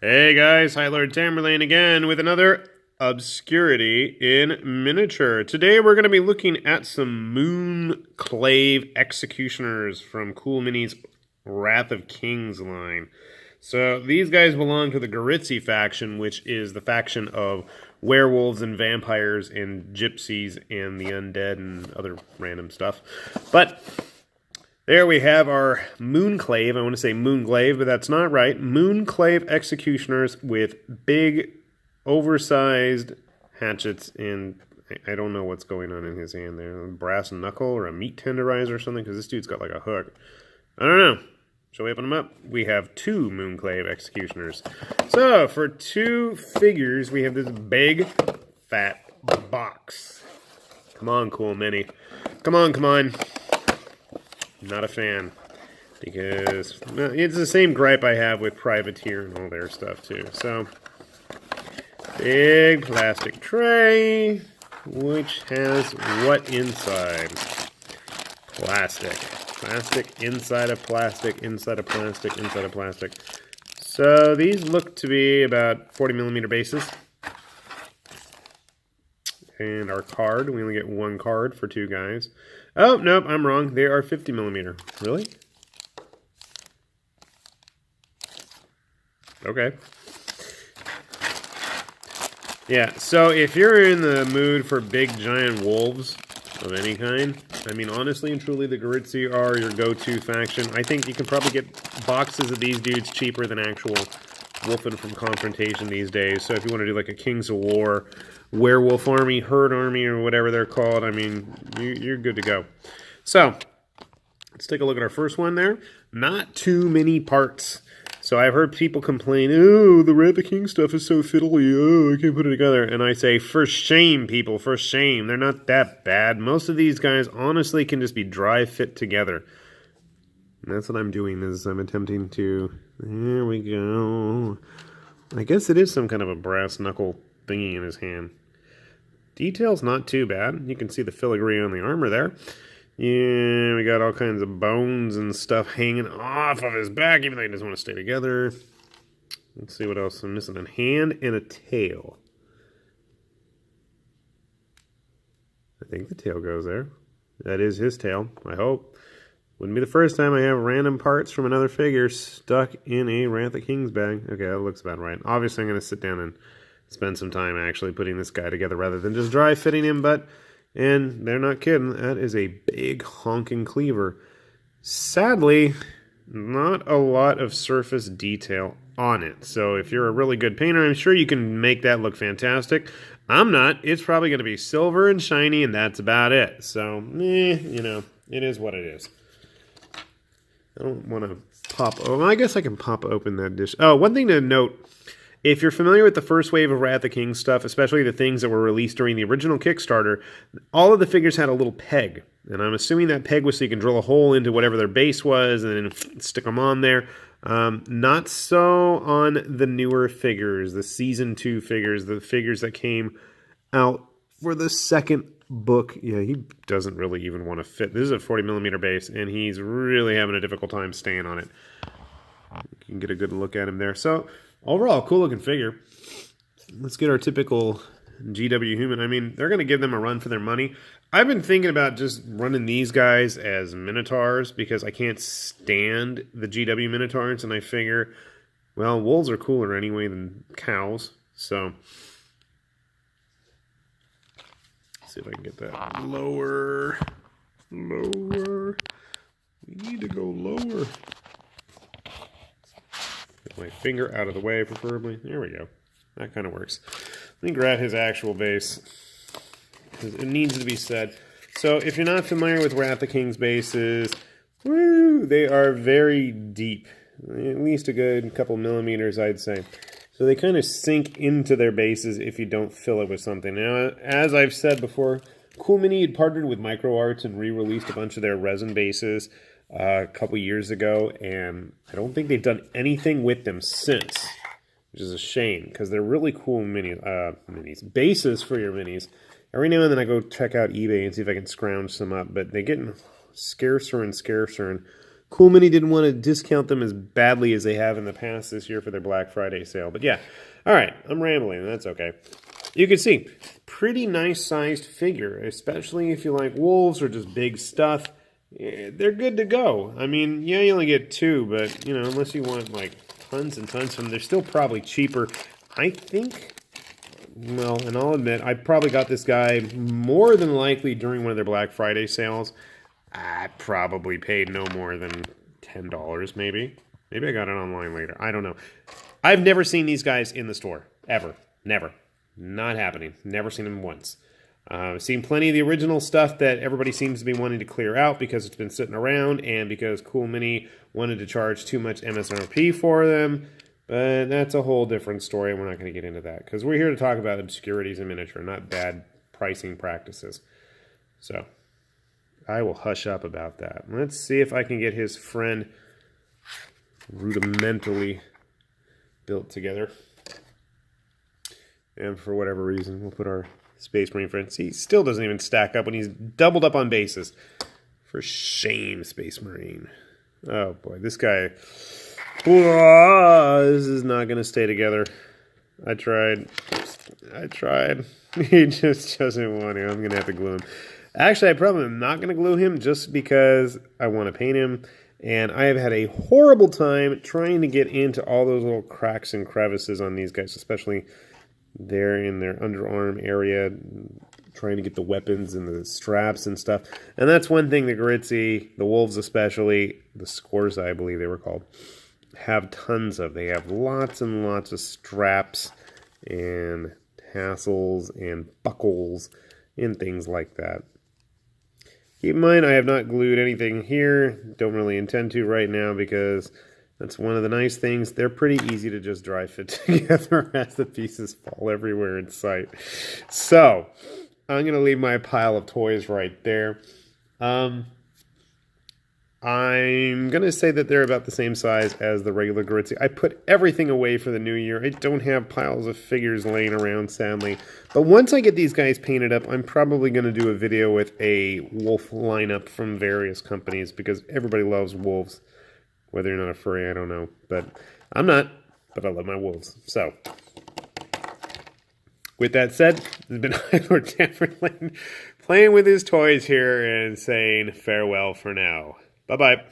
Hey guys, High Lord Tamerlane again with another Obscurity in Miniature. Today we're going to be looking at some Moonclave Executioners from Cool Mini's Wrath of Kings line. So these guys belong to the Goritsi faction, which is the faction of werewolves and vampires and gypsies and the undead and other random stuff. But there we have our Moonclave. I want to say Moonglaive, but that's not right. Moonclave Executioners with big, oversized hatchets, and I don't know what's going on in his hand there. A brass knuckle or a meat tenderizer or something, because this dude's got like a hook. I don't know. Shall we open them up? We have two Moonclave Executioners. So, for two figures, we have this big, fat box. Come on, Cool Mini. Come on, come on. Not a fan, because it's the same gripe I have with Privateer and all their stuff too. So, big plastic tray, which has what inside? Plastic. Plastic inside of plastic, inside of plastic, inside of plastic. So these look to be about 40mm bases. And our card, we only get one card for two guys. Oh, nope, I'm wrong. They are 50mm. Really? Okay. Yeah, so if you're in the mood for big giant wolves of any kind, I mean, honestly and truly, the Goritsi are your go-to faction. I think you can probably get boxes of these dudes cheaper than actual Wolfen from Confrontation these days. So if you want to do like a Kings of War, Werewolf Army, Herd Army, or whatever they're called, I mean, you're good to go. So, let's take a look at our first one there. Not too many parts. So I've heard people complain, oh, the Wrath of King stuff is so fiddly, oh, I can't put it together. And I say, for shame, people, for shame. They're not that bad. Most of these guys honestly can just be dry fit together. And that's what I'm doing, is I'm attempting to... There we go. I guess it is some kind of a brass knuckle thingy in his hand. Detail's not too bad. You can see the filigree on the armor there. Yeah, we got all kinds of bones and stuff hanging off of his back, even though he doesn't want to stay together. Let's see what else. I'm missing a hand and a tail. I think the tail goes there. That is his tail, I hope. Wouldn't be the first time I have random parts from another figure stuck in a Wrath of Kings bag. Okay, that looks about right. Obviously, I'm going to sit down and spend some time actually putting this guy together rather than just dry fitting him, and they're not kidding, that is a big honking cleaver. Sadly, not a lot of surface detail on it. So if you're a really good painter, I'm sure you can make that look fantastic. I'm not. It's probably going to be silver and shiny, and that's about it. So, you know, it is what it is. I don't want to pop... Oh, I guess I can pop open that dish. Oh, one thing to note... If you're familiar with the first wave of Wrath of King stuff, especially the things that were released during the original Kickstarter, all of the figures had a little peg. And I'm assuming that peg was so you can drill a hole into whatever their base was and then stick them on there. Not so on the newer figures, the Season 2 figures, the figures that came out for the second book. Yeah, he doesn't really even want to fit. This is a 40mm base, and he's really having a difficult time staying on it. You can get a good look at him there. So... overall, cool looking figure. Let's get our typical GW human. I mean, they're going to give them a run for their money. I've been thinking about just running these guys as Minotaurs because I can't stand the GW Minotaurs, and I figure, well, wolves are cooler anyway than cows. So, let's see if I can get that lower. Lower. We need to go lower. Get my finger out of the way, preferably. There we go. That kind of works. Let me grab his actual base, because it needs to be said. So, if you're not familiar with Wrath of King's bases, woo, they are very deep. At least a good couple millimeters, I'd say. So they kind of sink into their bases if you don't fill it with something. Now, as I've said before, Cool Mini had partnered with MicroArts and re-released a bunch of their resin bases a couple years ago, and I don't think they've done anything with them since, which is a shame, because they're really cool bases for your minis. Every now and then I go check out eBay and see if I can scrounge some up, but they're getting scarcer and scarcer, and Cool Mini didn't want to discount them as badly as they have in the past this year for their Black Friday sale. But yeah, all right, I'm rambling. That's okay. You can see, pretty nice sized figure, especially if you like wolves or just big stuff. They're good to go. I mean, yeah, you only get 2, but, you know, unless you want, like, tons and tons of them, they're still probably cheaper. I think, well, and I'll admit, I probably got this guy more than likely during one of their Black Friday sales. I probably paid no more than $10, maybe. Maybe I got it online later. I don't know. I've never seen these guys in the store, ever. Never. Not happening. Never seen them once. I've seen plenty of the original stuff that everybody seems to be wanting to clear out because it's been sitting around and because Cool Mini wanted to charge too much MSRP for them. But that's a whole different story, and we're not going to get into that because we're here to talk about obscurities in miniature, not bad pricing practices. So I will hush up about that. Let's see if I can get his friend rudimentally built together. And for whatever reason, we'll put our Space Marine friend. See, he still doesn't even stack up when he's doubled up on bases. For shame, Space Marine. Oh boy, this guy. Whoa, this is not going to stay together. I tried. He just doesn't want to. I'm going to have to glue him. Actually, I probably am not going to glue him just because I want to paint him. And I have had a horrible time trying to get into all those little cracks and crevices on these guys, especially there in their underarm area, trying to get the weapons and the straps and stuff. And that's one thing the Goritsi, the Wolves especially, the Scorza, I believe they were called, have tons of. They have lots and lots of straps and tassels and buckles and things like that. Keep in mind, I have not glued anything here. Don't really intend to right now because that's one of the nice things. They're pretty easy to just dry fit together as the pieces fall everywhere in sight. So, I'm going to leave my pile of toys right there. I'm going to say that they're about the same size as the regular Goritsi. I put everything away for the new year. I don't have piles of figures laying around, sadly. But once I get these guys painted up, I'm probably going to do a video with a wolf lineup from various companies because everybody loves wolves. Whether you're not a furry, I don't know. But I'm not, but I love my wolves. So, with that said, this has been Lord Tamberlin playing with his toys here and saying farewell for now. Bye-bye.